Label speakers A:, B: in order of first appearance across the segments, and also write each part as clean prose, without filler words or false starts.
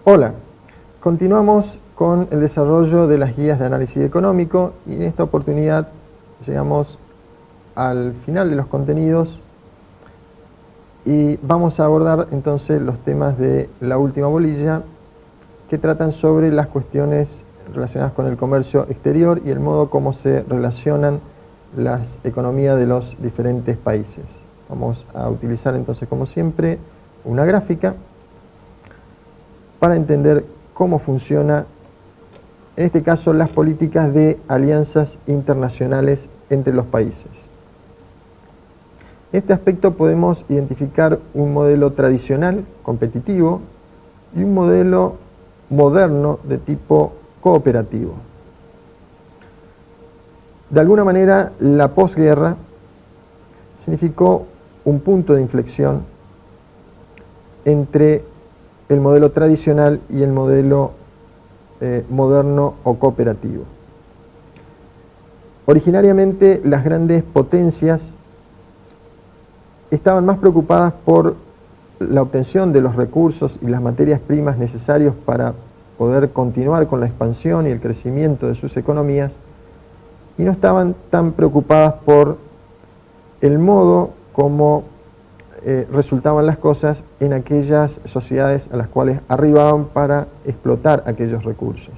A: Hola, continuamos con el desarrollo de las guías de análisis económico y en esta oportunidad llegamos al final de los contenidos y vamos a abordar entonces los temas de la última bolilla que tratan sobre las cuestiones relacionadas con el comercio exterior y el modo como se relacionan las economías de los diferentes países. Vamos a utilizar entonces, como siempre, una gráfica para entender cómo funciona, en este caso, las políticas de alianzas internacionales entre los países. En este aspecto podemos identificar un modelo tradicional, competitivo, y un modelo moderno de tipo cooperativo. De alguna manera, la posguerra significó un punto de inflexión entre el modelo tradicional y el modelo moderno o cooperativo. Originariamente, las grandes potencias estaban más preocupadas por la obtención de los recursos y las materias primas necesarios para poder continuar con la expansión y el crecimiento de sus economías, y no estaban tan preocupadas por el modo como resultaban las cosas en aquellas sociedades a las cuales arribaban para explotar aquellos recursos.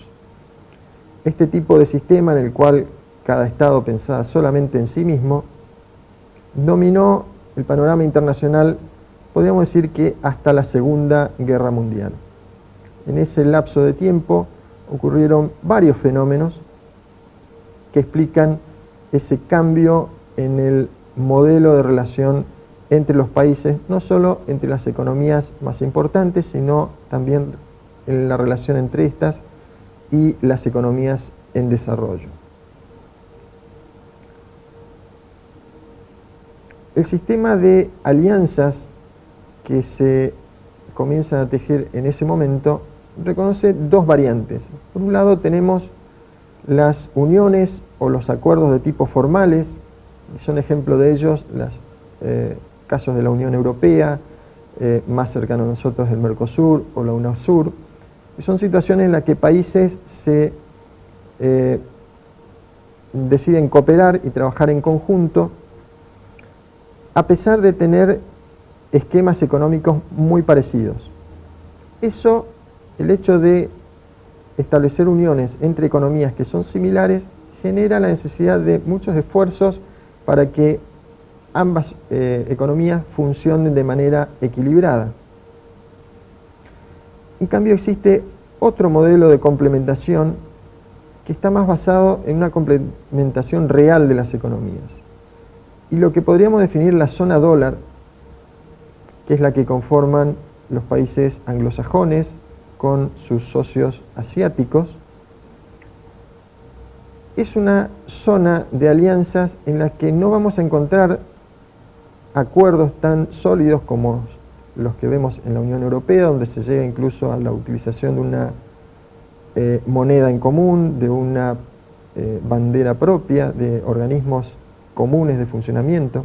A: Este tipo de sistema en el cual cada estado pensaba solamente en sí mismo dominó el panorama internacional, podríamos decir que hasta la Segunda Guerra Mundial. En ese lapso de tiempo ocurrieron varios fenómenos que explican ese cambio en el modelo de relación entre los países, no solo entre las economías más importantes, sino también en la relación entre estas y las economías en desarrollo. El sistema de alianzas que se comienzan a tejer en ese momento reconoce dos variantes. Por un lado tenemos las uniones o los acuerdos de tipo formales, y son ejemplo de ellos los casos de la Unión Europea, más cercano a nosotros el Mercosur o la UNASUR, que son situaciones en las que países se deciden cooperar y trabajar en conjunto, a pesar de tener esquemas económicos muy parecidos. El hecho de establecer uniones entre economías que son similares genera la necesidad de muchos esfuerzos para que ambas economías funcionen de manera equilibrada. En cambio, existe otro modelo de complementación que está más basado en una complementación real de las economías. Y lo que podríamos definir la zona dólar, que es la que conforman los países anglosajones con sus socios asiáticos, es una zona de alianzas en la que no vamos a encontrar acuerdos tan sólidos como los que vemos en la Unión Europea, donde se llega incluso a la utilización de una moneda en común, de una bandera propia, de organismos comunes de funcionamiento.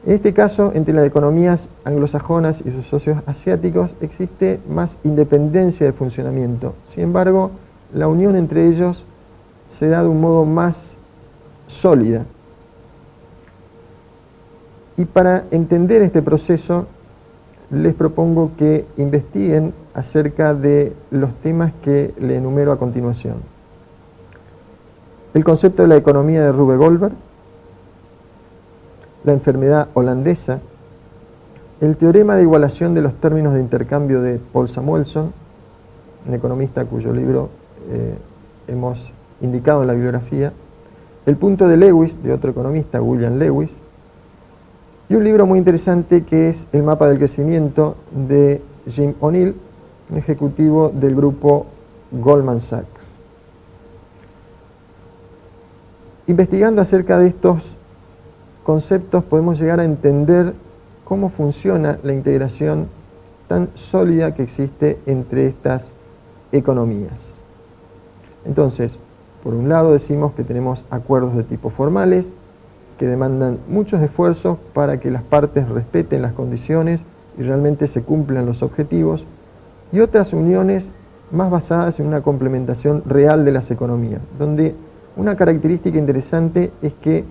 A: En este caso, entre las economías anglosajonas y sus socios asiáticos existe más independencia de funcionamiento. Sin embargo, la unión entre ellos se da de un modo más sólida. Y para entender este proceso, les propongo que investiguen acerca de los temas que le enumero a continuación. El concepto de la economía de Rube Goldberg, la enfermedad holandesa, el teorema de igualación de los términos de intercambio de Paul Samuelson, un economista cuyo libro hemos indicado en la bibliografía, el punto de Lewis, de otro economista, William Lewis, y un libro muy interesante que es El mapa del crecimiento de Jim O'Neill, un ejecutivo del grupo Goldman Sachs. Investigando acerca de estos conceptos podemos llegar a entender cómo funciona la integración tan sólida que existe entre estas economías. Entonces, por un lado decimos que tenemos acuerdos de tipo formales que demandan muchos esfuerzos para que las partes respeten las condiciones y realmente se cumplan los objetivos, y otras uniones más basadas en una complementación real de las economías, donde una característica interesante es que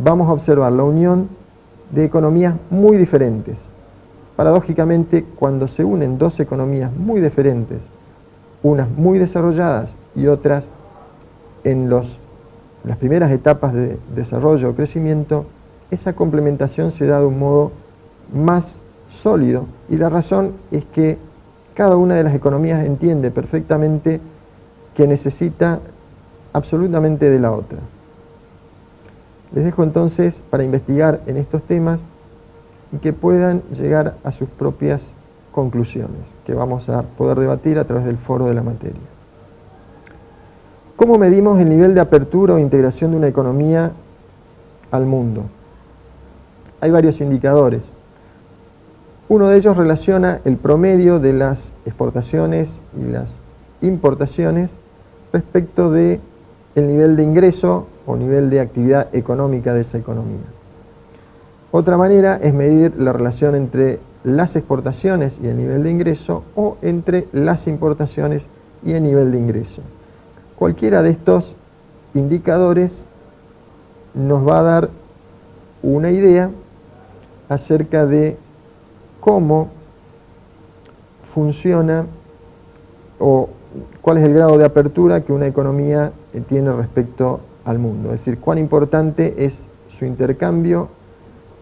A: vamos a observar la unión de economías muy diferentes. Paradójicamente, cuando se unen dos economías muy diferentes, unas muy desarrolladas y otras en las primeras etapas de desarrollo o crecimiento, esa complementación se da de un modo más sólido, y la razón es que cada una de las economías entiende perfectamente que necesita absolutamente de la otra. Les dejo entonces para investigar en estos temas y que puedan llegar a sus propias conclusiones, que vamos a poder debatir a través del foro de la materia. ¿Cómo medimos el nivel de apertura o integración de una economía al mundo? Hay varios indicadores. Uno de ellos relaciona el promedio de las exportaciones y las importaciones respecto del nivel de ingreso o nivel de actividad económica de esa economía. Otra manera es medir la relación entre las exportaciones y el nivel de ingreso, o entre las importaciones y el nivel de ingreso. Cualquiera de estos indicadores nos va a dar una idea acerca de cómo funciona o cuál es el grado de apertura que una economía tiene respecto al mundo. Es decir, cuán importante es su intercambio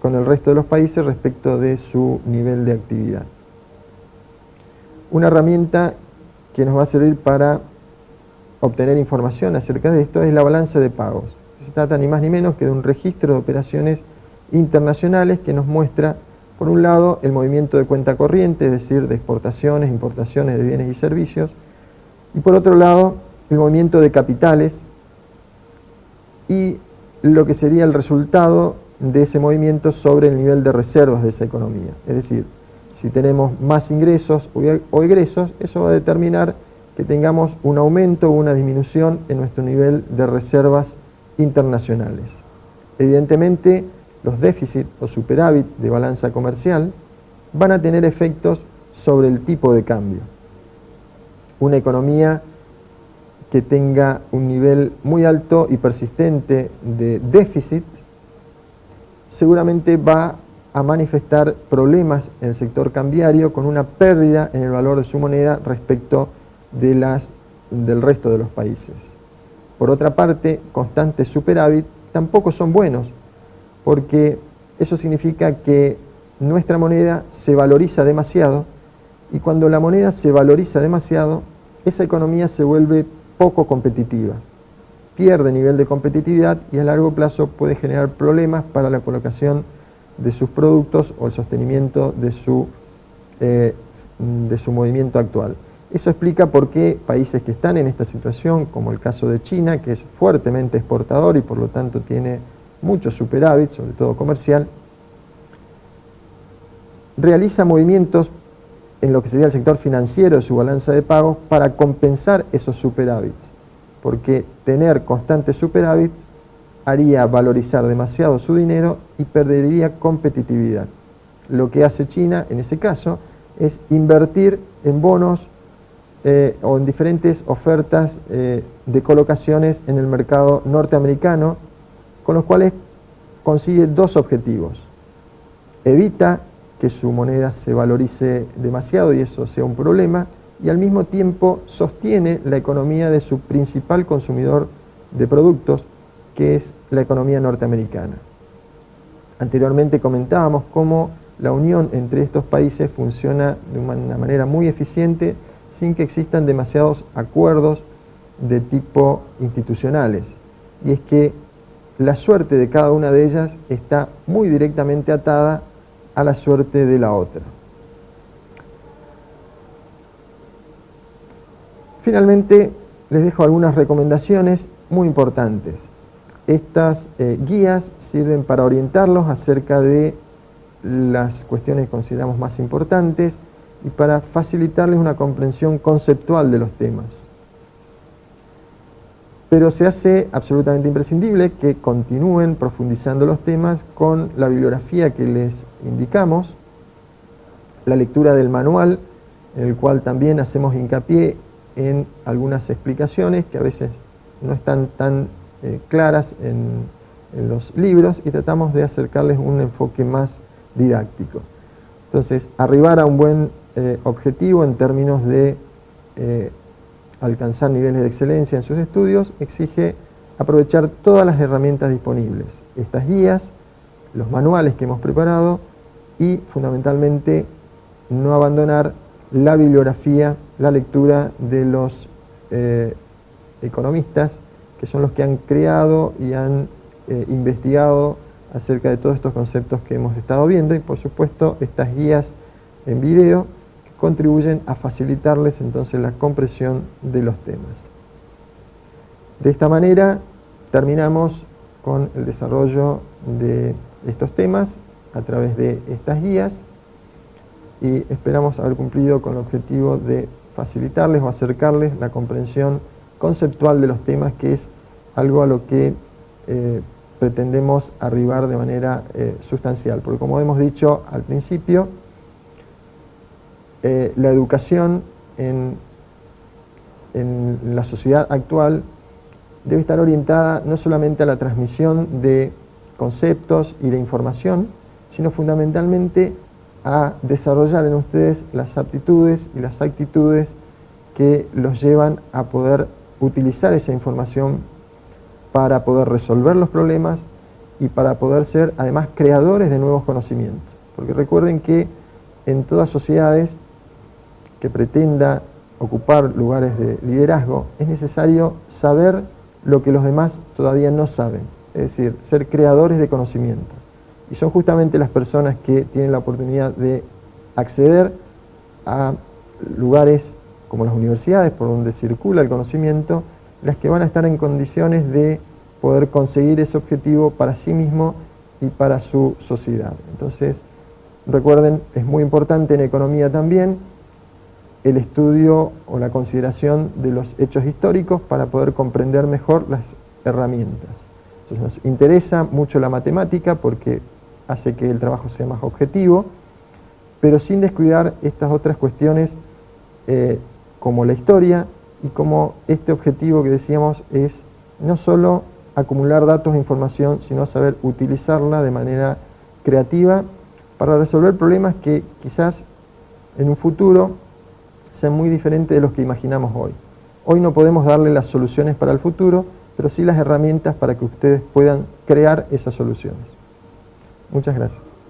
A: con el resto de los países respecto de su nivel de actividad. Una herramienta que nos va a servir para obtener información acerca de esto es la balanza de pagos. Se trata ni más ni menos que de un registro de operaciones internacionales que nos muestra, por un lado, el movimiento de cuenta corriente, es decir, de exportaciones, importaciones de bienes y servicios, y por otro lado, el movimiento de capitales y lo que sería el resultado de ese movimiento sobre el nivel de reservas de esa economía. Es decir, si tenemos más ingresos o egresos, eso va a determinar que tengamos un aumento o una disminución en nuestro nivel de reservas internacionales. Evidentemente, los déficits o superávit de balanza comercial van a tener efectos sobre el tipo de cambio. Una economía que tenga un nivel muy alto y persistente de déficit seguramente va a manifestar problemas en el sector cambiario, con una pérdida en el valor de su moneda respecto del resto de los países. Por otra parte, constantes superávit tampoco son buenos, porque eso significa que nuestra moneda se valoriza demasiado, y cuando la moneda se valoriza demasiado, esa economía se vuelve poco competitiva, pierde nivel de competitividad y a largo plazo puede generar problemas para la colocación de sus productos o el sostenimiento de su movimiento actual. Eso explica por qué países que están en esta situación, como el caso de China, que es fuertemente exportador y por lo tanto tiene mucho superávit, sobre todo comercial, realiza movimientos en lo que sería el sector financiero de su balanza de pagos para compensar esos superávits, porque tener constantes superávits haría valorizar demasiado su dinero y perdería competitividad. Lo que hace China en ese caso es invertir en bonos o en diferentes ofertas de colocaciones en el mercado norteamericano, con los cuales consigue dos objetivos. Evita que su moneda se valorice demasiado y eso sea un problema, y al mismo tiempo sostiene la economía de su principal consumidor de productos, que es la economía norteamericana. Anteriormente comentábamos cómo la unión entre estos países funciona de una manera muy eficiente sin que existan demasiados acuerdos de tipo institucionales. Y es que la suerte de cada una de ellas está muy directamente atada a la suerte de la otra. Finalmente, les dejo algunas recomendaciones muy importantes. Estas guías sirven para orientarlos acerca de las cuestiones que consideramos más importantes y para facilitarles una comprensión conceptual de los temas. Pero se hace absolutamente imprescindible que continúen profundizando los temas con la bibliografía que les indicamos, la lectura del manual en el cual también hacemos hincapié en algunas explicaciones que a veces no están tan claras en los libros, y tratamos de acercarles un enfoque más didáctico. Entonces, arribar a un buen objetivo en términos de alcanzar niveles de excelencia en sus estudios exige aprovechar todas las herramientas disponibles, estas guías, los manuales que hemos preparado, y fundamentalmente no abandonar la bibliografía, la lectura de los economistas, que son los que han creado y han investigado acerca de todos estos conceptos que hemos estado viendo, y por supuesto estas guías en video que contribuyen a facilitarles entonces la comprensión de los temas. De esta manera terminamos con el desarrollo de estos temas a través de estas guías, y esperamos haber cumplido con el objetivo de facilitarles o acercarles la comprensión conceptual de los temas, que es algo a lo que pretendemos arribar de manera sustancial, porque como hemos dicho al principio, la educación en la sociedad actual debe estar orientada no solamente a la transmisión de conceptos y de información, sino fundamentalmente a desarrollar en ustedes las aptitudes y las actitudes que los llevan a poder utilizar esa información para poder resolver los problemas y para poder ser además creadores de nuevos conocimientos. Porque recuerden que en todas sociedades que pretenda ocupar lugares de liderazgo es necesario saber lo que los demás todavía no saben, es decir, ser creadores de conocimiento. Y son justamente las personas que tienen la oportunidad de acceder a lugares como las universidades, por donde circula el conocimiento, las que van a estar en condiciones de poder conseguir ese objetivo para sí mismo y para su sociedad. Entonces, recuerden, es muy importante en economía también el estudio o la consideración de los hechos históricos para poder comprender mejor las herramientas. Entonces, nos interesa mucho la matemática porque hace que el trabajo sea más objetivo, pero sin descuidar estas otras cuestiones como la historia y como este objetivo que decíamos es no solo acumular datos e información, sino saber utilizarla de manera creativa para resolver problemas que quizás en un futuro sean muy diferentes de los que imaginamos hoy. Hoy no podemos darle las soluciones para el futuro, pero sí las herramientas para que ustedes puedan crear esas soluciones. Muchas gracias.